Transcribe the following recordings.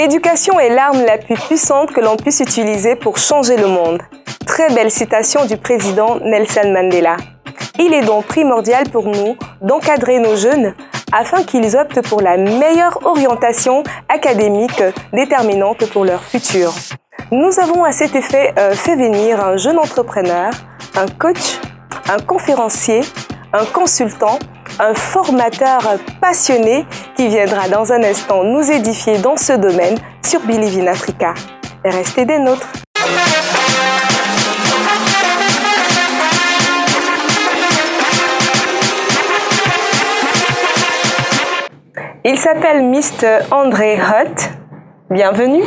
L'éducation est l'arme la plus puissante que l'on puisse utiliser pour changer le monde. Très belle citation du président Nelson Mandela. Il est donc primordial pour nous d'encadrer nos jeunes afin qu'ils optent pour la meilleure orientation académique déterminante pour leur futur. Nous avons à cet effet fait venir un jeune entrepreneur, un coach, un conférencier, un consultant, un formateur passionné qui viendra dans un instant nous édifier dans ce domaine sur Believe in Africa. Restez des nôtres. Il s'appelle Mr. André Hutt. Bienvenue.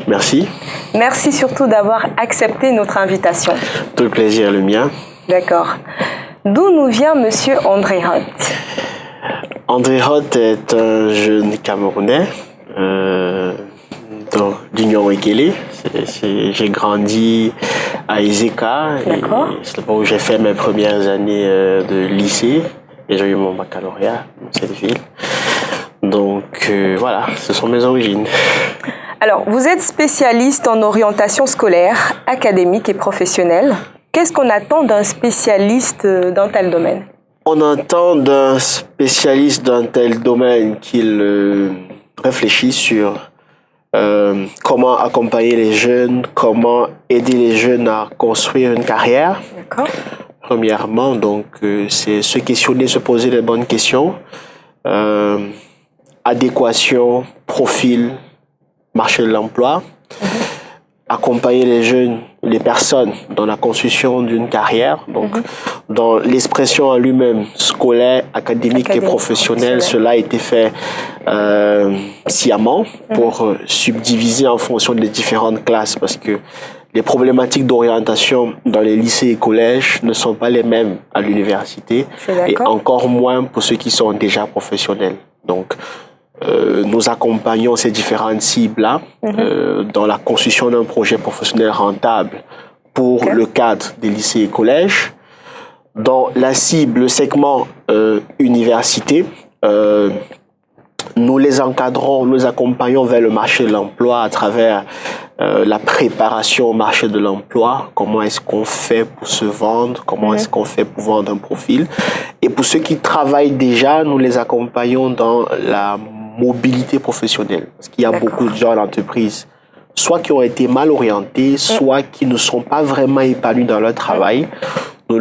Merci. Merci surtout d'avoir accepté notre invitation. Tout le plaisir est le mien. D'accord. D'où nous vient Monsieur André Hutt? André Hutt est un jeune Camerounais d'Union Ekele. J'ai grandi à Ezeka. C'est là où j'ai fait mes premières années de lycée et j'ai eu mon baccalauréat dans cette ville. Donc voilà, ce sont mes origines. Alors, vous êtes spécialiste en orientation scolaire, académique et professionnelle. Qu'est-ce qu'on attend d'un spécialiste dans tel domaine? On attend d'un spécialiste dans tel domaine qu'il réfléchisse sur comment accompagner les jeunes, comment aider les jeunes à construire une carrière. D'accord. Premièrement, donc, c'est se questionner, se poser les bonnes questions. Adéquation, profil, marché de l'emploi, accompagner les jeunes, les personnes dans la construction d'une carrière, donc dans l'expression en lui-même, scolaire, académique et professionnelle, cela a été fait sciemment pour subdiviser en fonction des différentes classes, parce que les problématiques d'orientation dans les lycées et collèges ne sont pas les mêmes à l'université, et encore moins pour ceux qui sont déjà professionnels. Donc, nous accompagnons ces différentes cibles-là dans la construction d'un projet professionnel rentable pour le cadre des lycées et collèges. Dans la cible, le segment université, nous les encadrons, nous accompagnons vers le marché de l'emploi à travers la préparation au marché de l'emploi. Comment est-ce qu'on fait pour se vendre? Comment est-ce qu'on fait pour vendre un profil? Et pour ceux qui travaillent déjà, nous les accompagnons dans la mobilité professionnelle. Parce qu'il y a beaucoup de gens à l'entreprise, soit qui ont été mal orientés, soit qui ne sont pas vraiment épanouis dans leur travail. Nous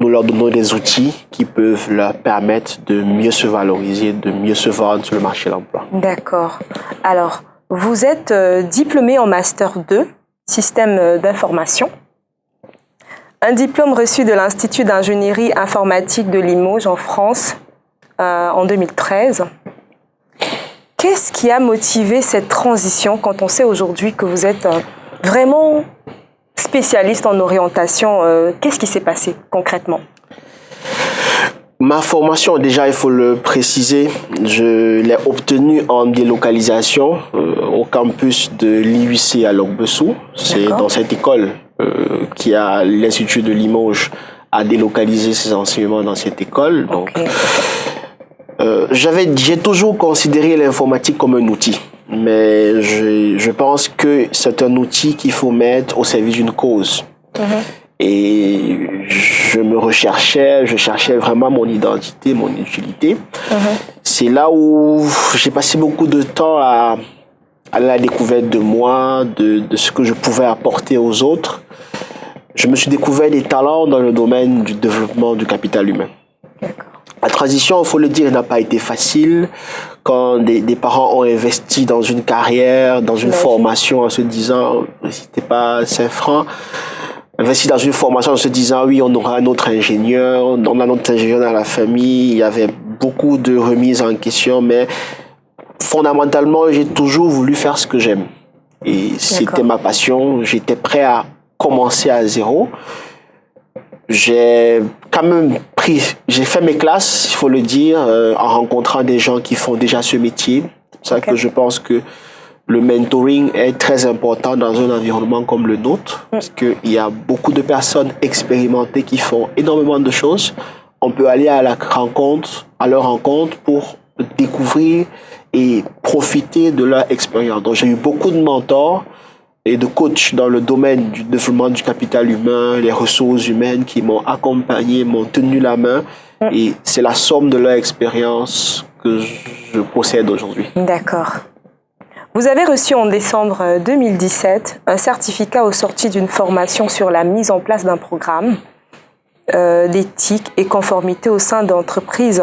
leur donnons des outils qui peuvent leur permettre de mieux se valoriser, de mieux se vendre sur le marché de l'emploi. D'accord. Alors, vous êtes diplômé en Master 2, système d'information. Un diplôme reçu de l'Institut d'ingénierie informatique de Limoges en France en 2013. Qu'est-ce qui a motivé cette transition quand on sait aujourd'hui que vous êtes vraiment spécialiste en orientation? Qu'est-ce qui s'est passé concrètement? Ma formation, déjà, il faut le préciser, je l'ai obtenue en délocalisation au campus de l'IUC à Longbussou. C'est dans cette école qui a l'Institut de Limoges a délocalisé ses enseignements dans cette école. Donc, j'ai toujours considéré l'informatique comme un outil, mais je pense que c'est un outil qu'il faut mettre au service d'une cause. Et je cherchais vraiment mon identité, mon utilité. C'est là où j'ai passé beaucoup de temps à la découverte de moi, de ce que je pouvais apporter aux autres. Je me suis découvert des talents dans le domaine du développement du capital humain. La transition, il faut le dire, n'a pas été facile. Quand des parents ont investi dans une carrière, dans une formation en se disant, c'était pas 5 francs, investi dans une formation en se disant, oui, on aura un autre ingénieur, on a notre ingénieur dans la famille. Il y avait beaucoup de remises en question, mais fondamentalement, j'ai toujours voulu faire ce que j'aime. Et c'était ma passion. J'étais prêt à commencer à zéro. J'ai quand même j'ai fait mes classes, il faut le dire, en rencontrant des gens qui font déjà ce métier. C'est pour ça que je pense que le mentoring est très important dans un environnement comme le nôtre, parce qu'il y a beaucoup de personnes expérimentées qui font énormément de choses. On peut aller à leur rencontre pour découvrir et profiter de leur expérience. Donc j'ai eu beaucoup de mentors et de coachs dans le domaine du développement du capital humain, les ressources humaines qui m'ont accompagné, m'ont tenu la main. Et c'est la somme de leur expérience que je possède aujourd'hui. D'accord. Vous avez reçu en décembre 2017 un certificat au sorti d'une formation sur la mise en place d'un programme d'éthique et conformité au sein d'entreprises.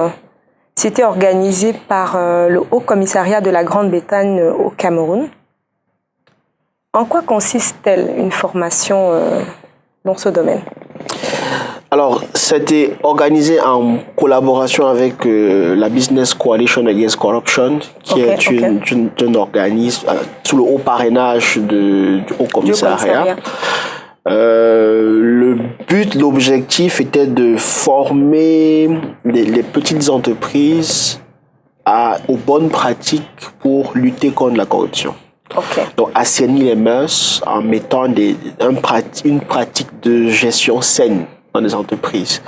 C'était organisé par le Haut Commissariat de la Grande-Bretagne au Cameroun. En quoi consiste-t-elle une formation dans ce domaine? Alors, c'était organisé en collaboration avec la Business Coalition Against Corruption, qui est un organisme sous le haut parrainage du Haut Commissariat. Le but, l'objectif était de former les petites entreprises aux bonnes pratiques pour lutter contre la corruption. Donc, assainir les mœurs en mettant une pratique de gestion saine dans les entreprises,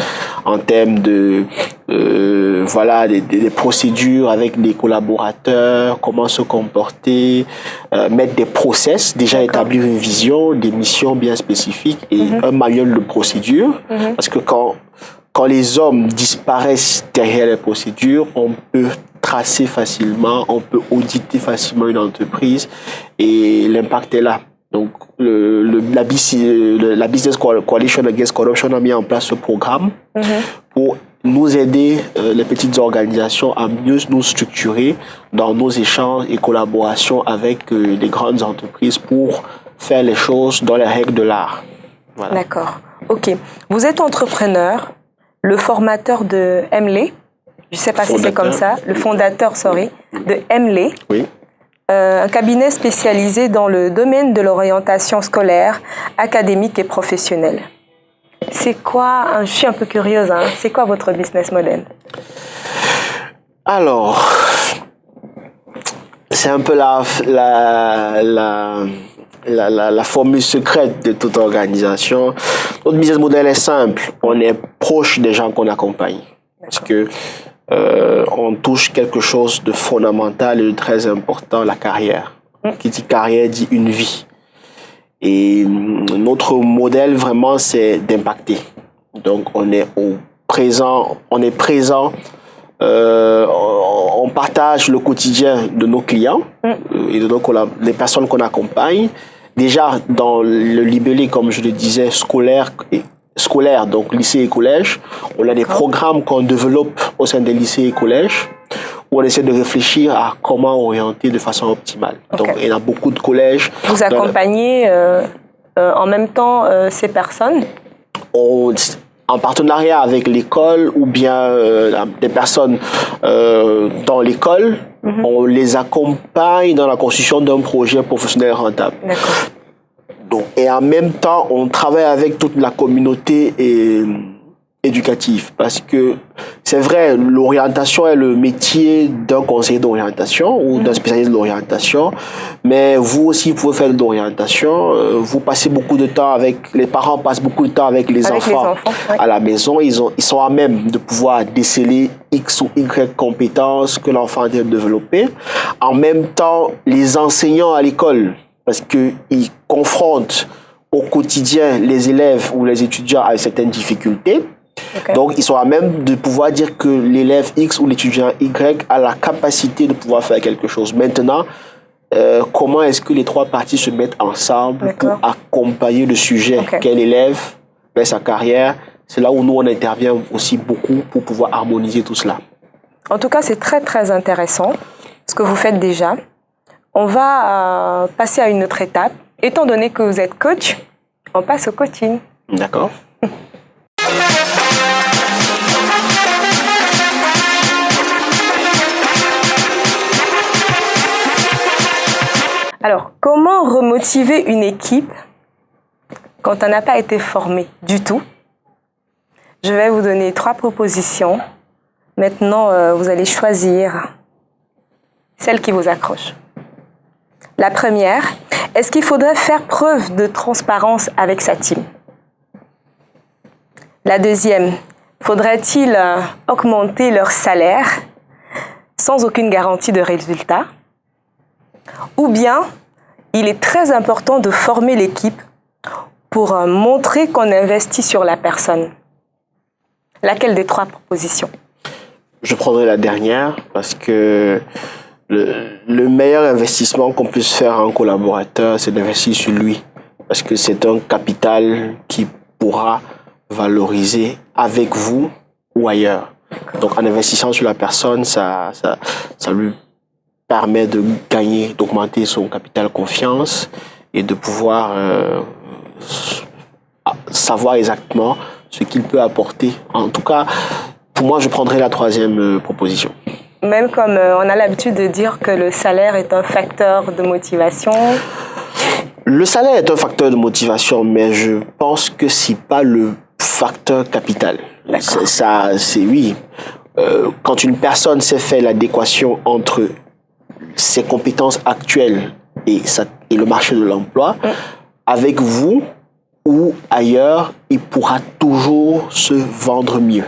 en termes de des procédures avec les collaborateurs, comment se comporter, mettre des process, déjà établir une vision, des missions bien spécifiques et un manuel de procédure, parce que quand les hommes disparaissent derrière les procédures, on peut tracer facilement, on peut auditer facilement une entreprise et l'impact est là. Donc, la Business Coalition Against Corruption a mis en place ce programme pour nous aider, les petites organisations, à mieux nous structurer dans nos échanges et collaborations avec les grandes entreprises pour faire les choses dans les règles de l'art. Voilà. D'accord. Ok. Vous êtes entrepreneur, le formateur de Emley. Je ne sais pas si c'est comme ça. Le fondateur, de Emley. Oui. Un cabinet spécialisé dans le domaine de l'orientation scolaire, académique et professionnelle. C'est quoi, je suis un peu curieuse, c'est quoi votre business model? Alors, c'est un peu la formule secrète de toute organisation. Notre business model est simple, on est proche des gens qu'on accompagne. Parce que on touche quelque chose de fondamental et de très important, la carrière. Qui dit carrière dit une vie. Et notre modèle vraiment, c'est d'impacter. Donc on est présent, on partage le quotidien de nos clients et de les personnes qu'on accompagne. Déjà dans le libellé, comme je le disais, scolaire, donc lycée et collège, on a des programmes qu'on développe au sein des lycées et collèges où on essaie de réfléchir à comment orienter de façon optimale. Donc il y a beaucoup de collèges. Vous accompagnez en même temps ces personnes? En partenariat avec l'école ou bien des personnes dans l'école, on les accompagne dans la construction d'un projet professionnel rentable. D'accord. Donc, et en même temps, on travaille avec toute la communauté éducative parce que c'est vrai, l'orientation est le métier d'un conseiller d'orientation ou d'un spécialiste de l'orientation, mais vous aussi, vous pouvez faire de l'orientation. Vous passez beaucoup de temps les parents passent beaucoup de temps avec les enfants à la maison. Ils sont à même de pouvoir déceler X ou Y compétences que l'enfant a développées. En même temps, les enseignants à l'école, parce qu'ils confrontent au quotidien les élèves ou les étudiants avec certaines difficultés. Donc, ils sont à même de pouvoir dire que l'élève X ou l'étudiant Y a la capacité de pouvoir faire quelque chose. Maintenant, comment est-ce que les trois parties se mettent ensemble pour accompagner le sujet qu'est l'élève vers sa carrière? C'est là où nous, on intervient aussi beaucoup pour pouvoir harmoniser tout cela. En tout cas, c'est très, très intéressant ce que vous faites déjà. On va passer à une autre étape. Étant donné que vous êtes coach, on passe au coaching. D'accord. Alors, comment remotiver une équipe quand on n'a pas été formé du tout? Je vais vous donner 3 propositions. Maintenant, vous allez choisir celle qui vous accroche. La première, est-ce qu'il faudrait faire preuve de transparence avec sa team? La deuxième, faudrait-il augmenter leur salaire? sans aucune garantie de résultat, ou bien il est très important de former l'équipe pour montrer qu'on investit sur la personne. Laquelle des trois propositions? Je prendrai la dernière parce que le meilleur investissement qu'on puisse faire à un collaborateur, c'est d'investir sur lui. Parce que c'est un capital qui pourra valoriser avec vous ou ailleurs. Donc en investissant sur la personne, ça lui permet de gagner, d'augmenter son capital confiance et de pouvoir savoir exactement ce qu'il peut apporter. En tout cas, pour moi, je prendrai la troisième proposition. Même comme on a l'habitude de dire que le salaire est un facteur de motivation. Le salaire est un facteur de motivation, mais je pense que c'est pas le facteur capital. Oui. Quand une personne sait faire l'adéquation entre ses compétences actuelles et le marché de l'emploi, avec vous ou ailleurs, il pourra toujours se vendre mieux.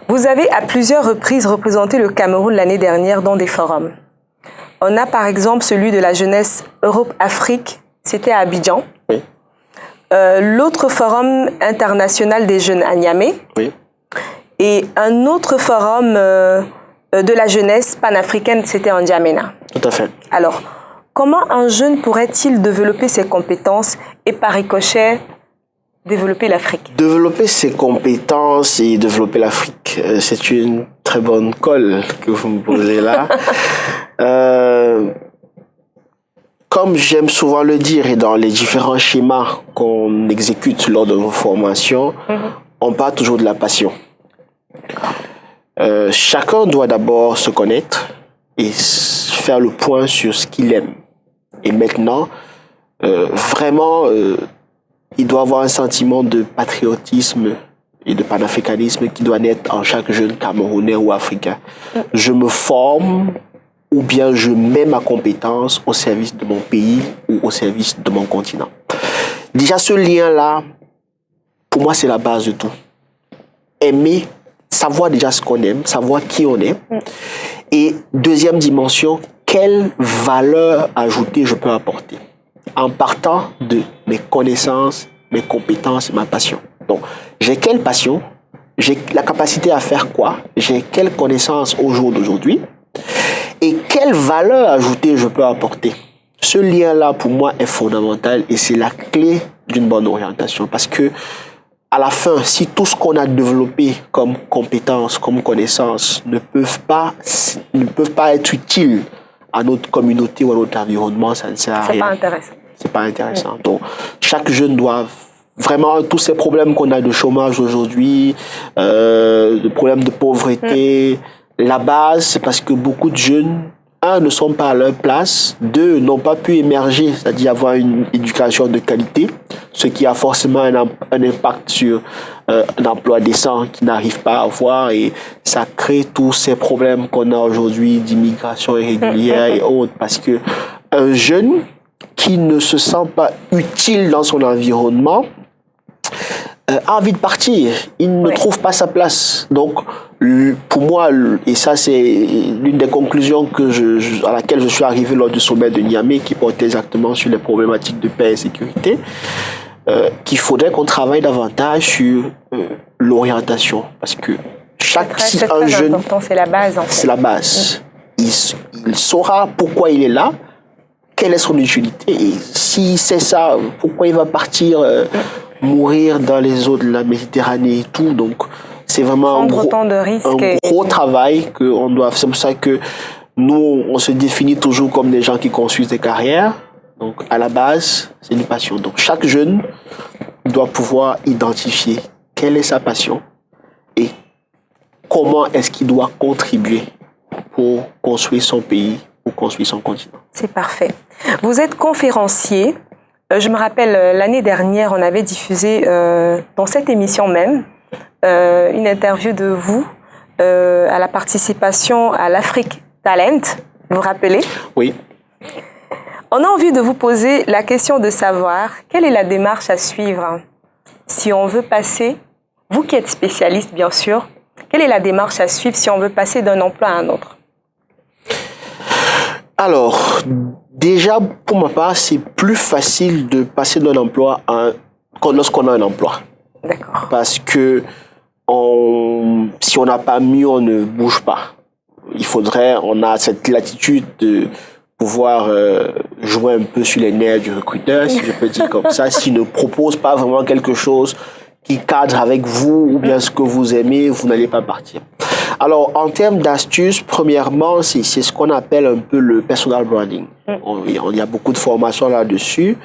Vous avez à plusieurs reprises représenté le Cameroun l'année dernière dans des forums. On a par exemple celui de la jeunesse Europe-Afrique, c'était à Abidjan. Oui. L'autre forum international des jeunes à Niamey. Oui. Et un autre forum de la jeunesse panafricaine, c'était en N'Djamena. Tout à fait. Alors, comment un jeune pourrait-il développer ses compétences et par ricochet développer l'Afrique? Développer ses compétences et développer l'Afrique, c'est une très bonne colle que vous me posez là. Comme j'aime souvent le dire, et dans les différents schémas qu'on exécute lors de nos formations, on parle toujours de la passion. Chacun doit d'abord se connaître et faire le point sur ce qu'il aime. Et maintenant, vraiment, il doit avoir un sentiment de patriotisme et de panafricanisme qui doit naître en chaque jeune Camerounais ou Africain. Je me forme ou bien je mets ma compétence au service de mon pays ou au service de mon continent. Déjà, ce lien-là, pour moi, c'est la base de tout. Aimer, savoir déjà ce qu'on aime, savoir qui on est. Et deuxième dimension, quelle valeur ajoutée je peux apporter en partant de mes connaissances, mes compétences et ma passion. Donc, j'ai quelle passion? J'ai la capacité à faire quoi? J'ai quelle connaissance au jour d'aujourd'hui? Et quelle valeur ajoutée je peux apporter? Ce lien-là, pour moi, est fondamental et c'est la clé d'une bonne orientation. Parce que, à la fin, si tout ce qu'on a développé comme compétences, comme connaissances ne peuvent pas être utiles à notre communauté ou à notre environnement, ça ne sert à rien. C'est pas intéressant. C'est pas intéressant. Donc, chaque jeune doit vraiment, tous ces problèmes qu'on a de chômage aujourd'hui, de problèmes de pauvreté, la base, c'est parce que beaucoup de jeunes, ne sont pas à leur place, n'ont pas pu émerger, c'est-à-dire avoir une éducation de qualité, ce qui a forcément un impact sur un emploi décent qu'ils n'arrivent pas à avoir et ça crée tous ces problèmes qu'on a aujourd'hui d'immigration irrégulière et autres parce que un jeune qui ne se sent pas utile dans son environnement a envie de partir. Il ne trouve pas sa place. Donc, pour moi, et ça c'est l'une des conclusions à laquelle je suis arrivé lors du sommet de Niamey qui portait exactement sur les problématiques de paix et sécurité, qu'il faudrait qu'on travaille davantage sur l'orientation. Parce que c'est un jeune... C'est la base en fait. C'est la base. Il saura pourquoi il est là, quelle est son utilité. Et si c'est ça, pourquoi il va partir mourir dans les eaux de la Méditerranée et tout. Donc, c'est vraiment un gros travail qu'on doit. C'est pour ça que nous, on se définit toujours comme des gens qui construisent des carrières. Donc, à la base, c'est une passion. Donc, chaque jeune doit pouvoir identifier quelle est sa passion et comment est-ce qu'il doit contribuer pour construire son pays, pour construire son continent. C'est parfait. Vous êtes conférencier. Je me rappelle, l'année dernière, on avait diffusé dans cette émission même une interview de vous à la participation à l'Afrique Talent. Vous vous rappelez? Oui. On a envie de vous poser la question de savoir quelle est la démarche à suivre si on veut passer, vous qui êtes spécialiste bien sûr, quelle est la démarche à suivre si on veut passer d'un emploi à un autre? Alors, déjà, pour ma part, c'est plus facile de passer d'un emploi lorsqu'on a un emploi. D'accord. Parce que si on n'a pas mieux, on ne bouge pas. On a cette latitude de pouvoir jouer un peu sur les nerfs du recruteur, si je peux dire comme ça, s'il ne propose pas vraiment quelque chose qui cadre avec vous ou bien ce que vous aimez, vous n'allez pas partir. Alors, en termes d'astuces, premièrement, c'est ce qu'on appelle un peu le personal branding. Il y a beaucoup de formations là-dessus,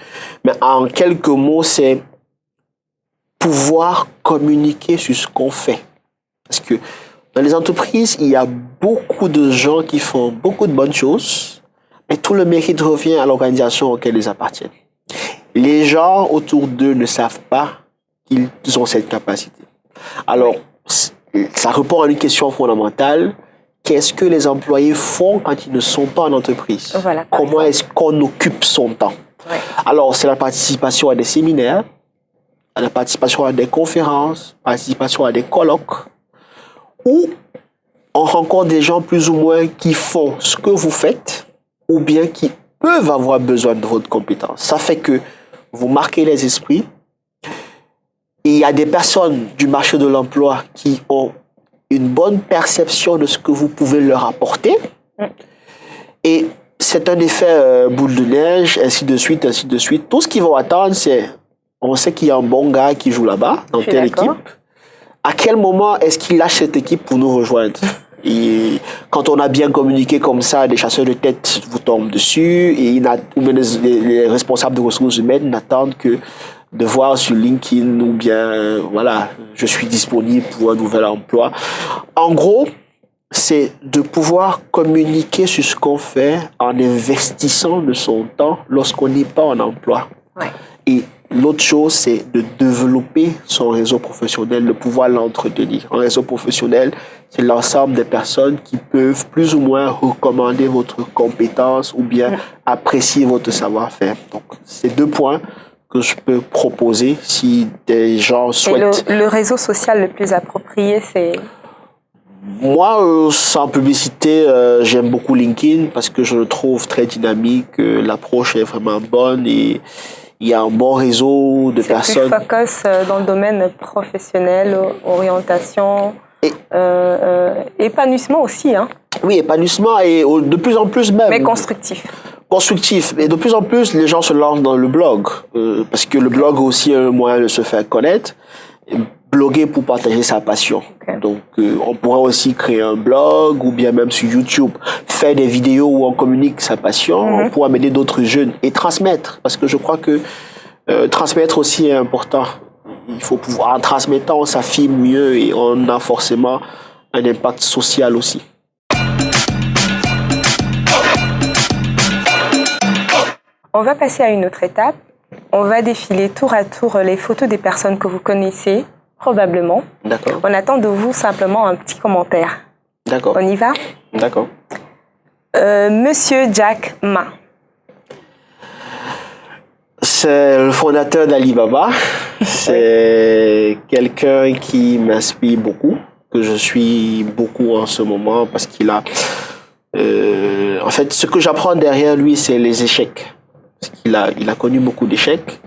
mais en quelques mots, c'est pouvoir communiquer sur ce qu'on fait. Parce que dans les entreprises, il y a beaucoup de gens qui font beaucoup de bonnes choses, mais tout le mérite revient à l'organisation auquel ils appartiennent. Les gens autour d'eux ne savent pas qu'ils ont cette capacité. Alors, ça répond à une question fondamentale. Qu'est-ce que les employés font quand ils ne sont pas en entreprise? Voilà, comment est-ce qu'on occupe son temps? Ouais. Alors, c'est la participation à des séminaires, la participation à des conférences, participation à des colloques, où on rencontre des gens plus ou moins qui font ce que vous faites ou bien qui peuvent avoir besoin de votre compétence. Ça fait que vous marquez les esprits. Et il y a des personnes du marché de l'emploi qui ont une bonne perception de ce que vous pouvez leur apporter. Et c'est un effet boule de neige, ainsi de suite, ainsi de suite. Tout ce qu'ils vont attendre, c'est, on sait qu'il y a un bon gars qui joue là-bas, dans telle équipe. À quel moment est-ce qu'il lâche cette équipe pour nous rejoindre? Et quand on a bien communiqué comme ça, des chasseurs de tête vous tombent dessus et les responsables de ressources humaines n'attendent que de voir sur LinkedIn ou bien, voilà, je suis disponible pour un nouvel emploi. En gros, c'est de pouvoir communiquer sur ce qu'on fait en investissant de son temps lorsqu'on n'est pas en emploi. Ouais. Et l'autre chose, c'est de développer son réseau professionnel, de pouvoir l'entretenir. Un réseau professionnel, c'est l'ensemble des personnes qui peuvent plus ou moins recommander votre compétence ou bien apprécier votre savoir-faire. Donc, c'est 2 points que je peux proposer si des gens souhaitent. Et le réseau social le plus approprié, c'est... Moi, sans publicité, j'aime beaucoup LinkedIn parce que je le trouve très dynamique, l'approche est vraiment bonne et il y a un bon réseau de personnes. C'est plus focus dans le domaine professionnel, orientation, épanouissement aussi. Hein. Oui, épanouissement et de plus en plus même. Mais constructif. Constructif. Et de plus en plus, les gens se lancent dans le blog parce que le blog aussi est un moyen de se faire connaître. Bloguer pour partager sa passion. Okay. Donc, on pourrait aussi créer un blog ou bien même sur YouTube, faire des vidéos où on communique sa passion pour amener d'autres jeunes et transmettre. Parce que je crois que transmettre aussi est important. Il faut pouvoir, en transmettant, on s'affirme mieux et on a forcément un impact social aussi. On va passer à une autre étape. On va défiler tour à tour les photos des personnes que vous connaissez, probablement. D'accord. On attend de vous simplement un petit commentaire. D'accord. On y va? D'accord. Monsieur Jack Ma. C'est le fondateur d'Alibaba. C'est quelqu'un qui m'inspire beaucoup, que je suis beaucoup en ce moment parce qu'il a... en fait, ce que j'apprends derrière lui, c'est les échecs. Il a connu beaucoup d'échecs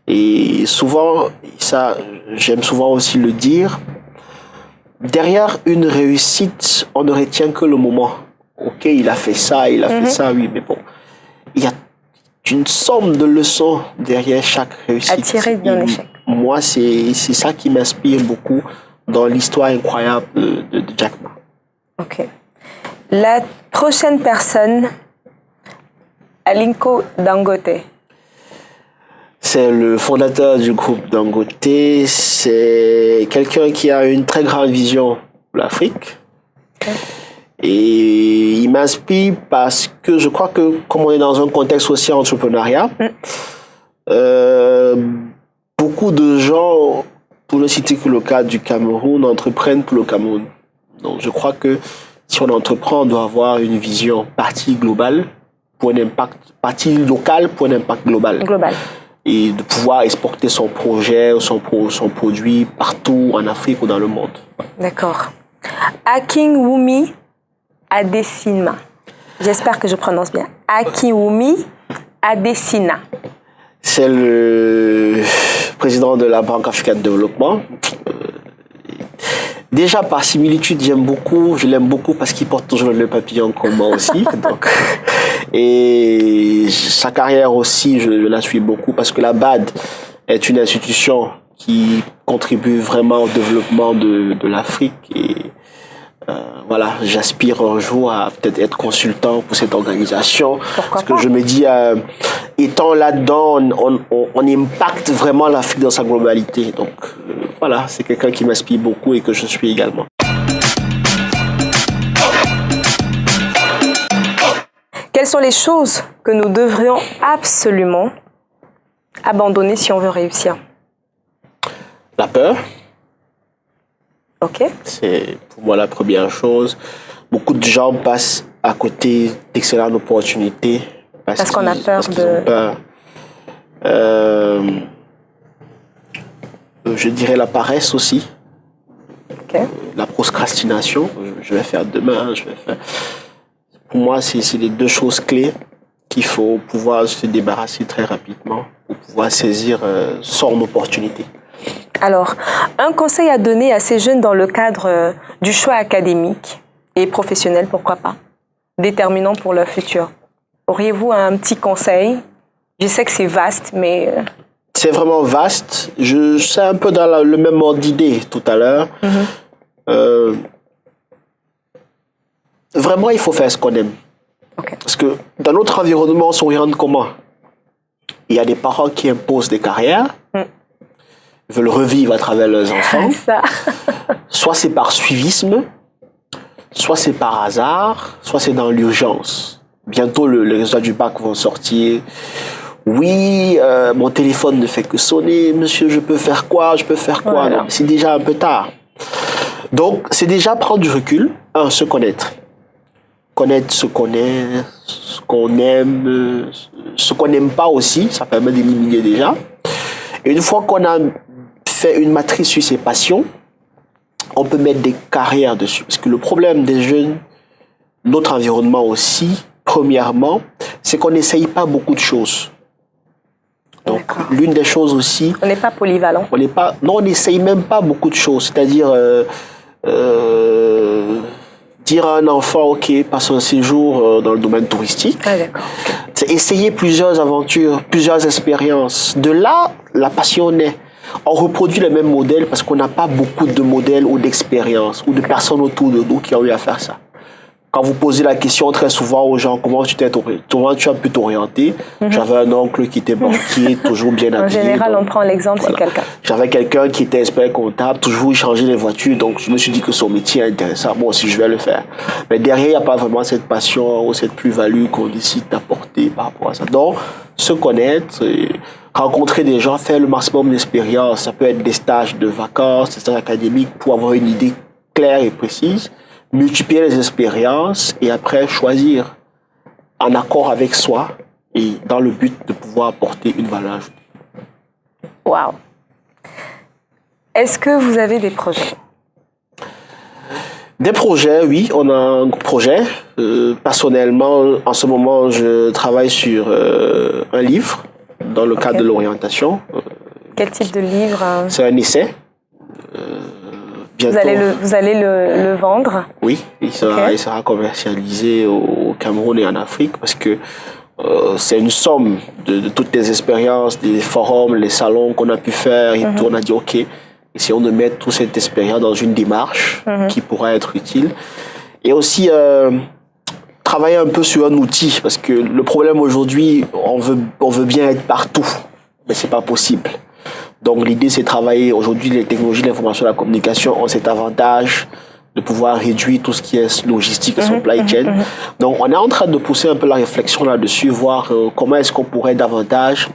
et souvent, ça, j'aime souvent aussi le dire, derrière une réussite, on ne retient que le moment. Ok, il a fait ça, oui, mais bon, il y a une somme de leçons derrière chaque réussite. À tirer d'un échec. Moi, c'est ça qui m'inspire beaucoup dans l'histoire incroyable de Jack Ma. Ok. La prochaine personne, Aliko Dangote. C'est le fondateur du groupe Dangote. C'est quelqu'un qui a une très grande vision pour l'Afrique. Okay. Et il m'inspire parce que je crois que, comme on est dans un contexte aussi entrepreneuriat, beaucoup de gens, pour ne citer que le cas du Cameroun, entreprennent pour le Cameroun. Donc je crois que si on entreprend, on doit avoir une vision partie globale pour un impact, partie locale pour un impact global. Et de pouvoir exporter son projet, son produit partout en Afrique ou dans le monde. D'accord. Akinwumi Adesina. J'espère que je prononce bien. Akiwumi Adesina. C'est le président de la Banque africaine de développement. Déjà, par similitude, je l'aime beaucoup parce qu'il porte toujours le papillon comme moi aussi. Donc, et sa carrière aussi, je la suis beaucoup parce que la BAD est une institution qui contribue vraiment au développement de l'Afrique. Et voilà, j'aspire un jour à peut-être être consultant pour cette organisation. Pourquoi parce que je me dis, étant là-dedans, on impacte vraiment l'Afrique dans sa globalité. Donc voilà, c'est quelqu'un qui m'inspire beaucoup et que je suis également. Quelles sont les choses que nous devrions absolument abandonner si on veut réussir? La peur. Ok. C'est pour moi la première chose. Beaucoup de gens passent à côté d'excellentes opportunités parce qu'on a peur je dirais la paresse aussi. Okay. La procrastination. Je vais faire demain, Pour moi, c'est les deux choses clés qu'il faut pouvoir se débarrasser très rapidement pour pouvoir saisir son opportunité. Alors, un conseil à donner à ces jeunes dans le cadre du choix académique et professionnel, pourquoi pas, déterminant pour leur futur. Auriez-vous un petit conseil? Je sais que c'est vaste, mais... C'est vraiment vaste. Je sais un peu dans le même ordre d'idée tout à l'heure. Vraiment, il faut faire ce qu'on aime. Okay. Parce que dans notre environnement, on s'oriente comment? Il y a des parents qui imposent des carrières, veulent revivre à travers leurs enfants. Ça. Soit c'est par suivisme, soit c'est par hasard, soit c'est dans l'urgence. Bientôt, les résultats du bac vont sortir. Oui, mon téléphone ne fait que sonner. Monsieur, je peux faire quoi? Voilà. Non, c'est déjà un peu tard. Donc, c'est déjà prendre du recul. Se connaître. Connaître ce qu'on est, ce qu'on aime, ce qu'on n'aime pas aussi. Ça permet d'éliminer déjà. Et une fois qu'on a fait une matrice sur ses passions, on peut mettre des carrières dessus. Parce que le problème des jeunes, notre environnement aussi, premièrement, c'est qu'on n'essaye pas beaucoup de choses. Donc, l'une des choses aussi... On n'est pas polyvalent. On n'essaye même pas beaucoup de choses. C'est-à-dire, dire à un enfant, OK, passe un séjour dans le domaine touristique. Ah, d'accord. C'est essayer plusieurs aventures, plusieurs expériences. De là, la passion naît. On reproduit le même modèle parce qu'on n'a pas beaucoup de modèles ou d'expériences ou de personnes autour de nous qui ont eu à faire ça. Quand vous posez la question très souvent aux gens, comment tu as pu t'orienter? J'avais un oncle qui était banquier, toujours bien habillé. En général, on prend l'exemple de quelqu'un. J'avais quelqu'un qui était expert comptable, toujours changer les voitures, donc je me suis dit que son métier est intéressant. Moi aussi, je vais le faire. Mais derrière, il n'y a pas vraiment cette passion ou cette plus-value qu'on décide d'apporter par rapport à ça. Donc, se connaître, rencontrer des gens, faire le maximum d'expérience. Ça peut être des stages de vacances, des stages académiques pour avoir une idée claire et précise. Multiplier les expériences et après choisir en accord avec soi et dans le but de pouvoir apporter une valeur ajoutée. Wow. Est-ce que vous avez des projets? Des projets, oui, on a un projet. Personnellement, en ce moment, je travaille sur un livre dans le cadre de l'orientation. Quel type de livre? C'est un essai. Bientôt. Vous allez le vendre? Oui, il sera commercialisé au Cameroun et en Afrique parce que c'est une somme de toutes les expériences, des forums, les salons qu'on a pu faire et tout. On a dit, OK, essayons de mettre toute cette expérience dans une démarche qui pourra être utile. Et aussi, travailler un peu sur un outil parce que le problème aujourd'hui, on veut bien être partout, mais c'est pas possible. Donc l'idée, c'est de travailler. Aujourd'hui, les technologies de l'information et de la communication ont cet avantage de pouvoir réduire tout ce qui est logistique et supply chain. Donc on est en train de pousser un peu la réflexion là-dessus, voir comment est-ce qu'on pourrait davantage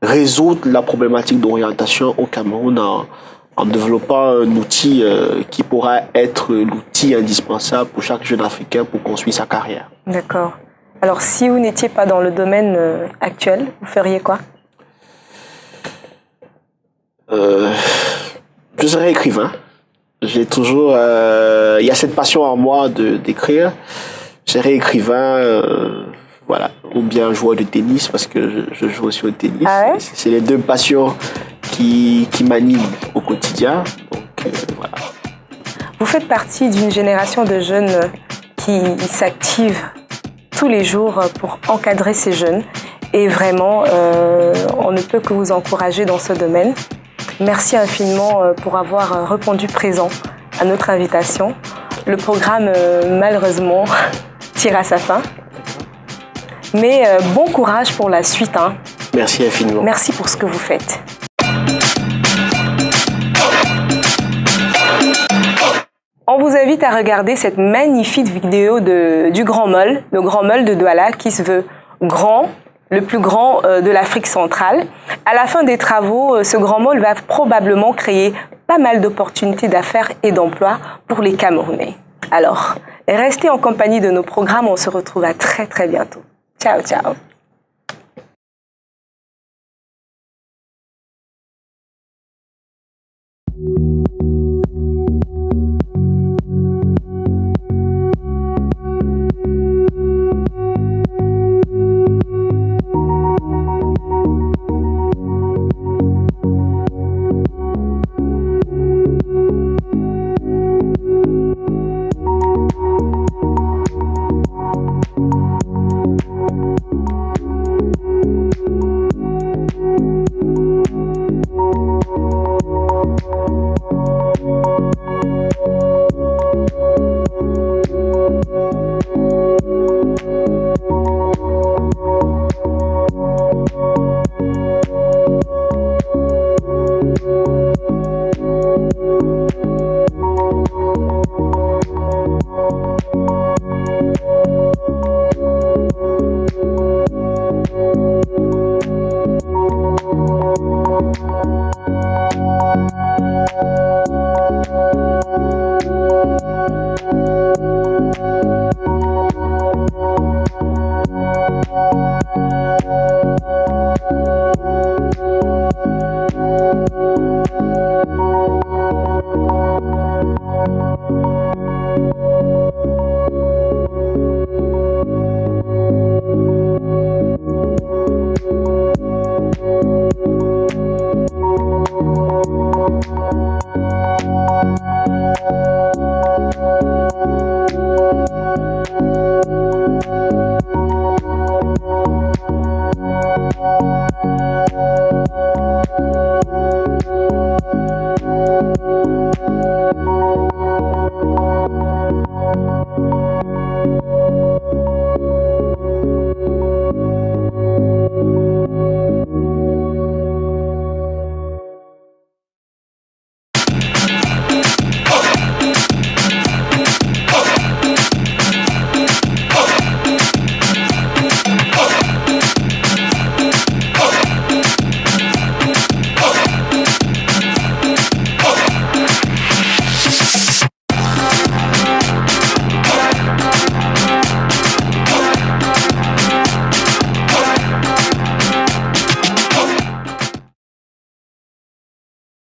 résoudre la problématique d'orientation au Cameroun en développant un outil qui pourra être l'outil indispensable pour chaque jeune Africain pour construire sa carrière. D'accord. Alors si vous n'étiez pas dans le domaine actuel, vous feriez quoi? Je serais écrivain. J'ai toujours, il y a cette passion en moi d'écrire. serais écrivain, voilà, ou bien joueur de tennis parce que je joue aussi au tennis. Ah ouais? C'est les deux passions qui m'animent au quotidien. Donc voilà. Vous faites partie d'une génération de jeunes qui s'activent tous les jours pour encadrer ces jeunes. Et vraiment, on ne peut que vous encourager dans ce domaine. Merci infiniment pour avoir répondu présent à notre invitation. Le programme, malheureusement, tire à sa fin. Mais bon courage pour la suite. Hein. Merci infiniment. Merci pour ce que vous faites. On vous invite à regarder cette magnifique vidéo du Grand Mall, le Grand Mall de Douala, qui se veut grand, le plus grand de l'Afrique centrale. À la fin des travaux, ce Grand Mall va probablement créer pas mal d'opportunités d'affaires et d'emplois pour les Camerounais. Alors, restez en compagnie de nos programmes, on se retrouve à très très bientôt. Ciao, ciao.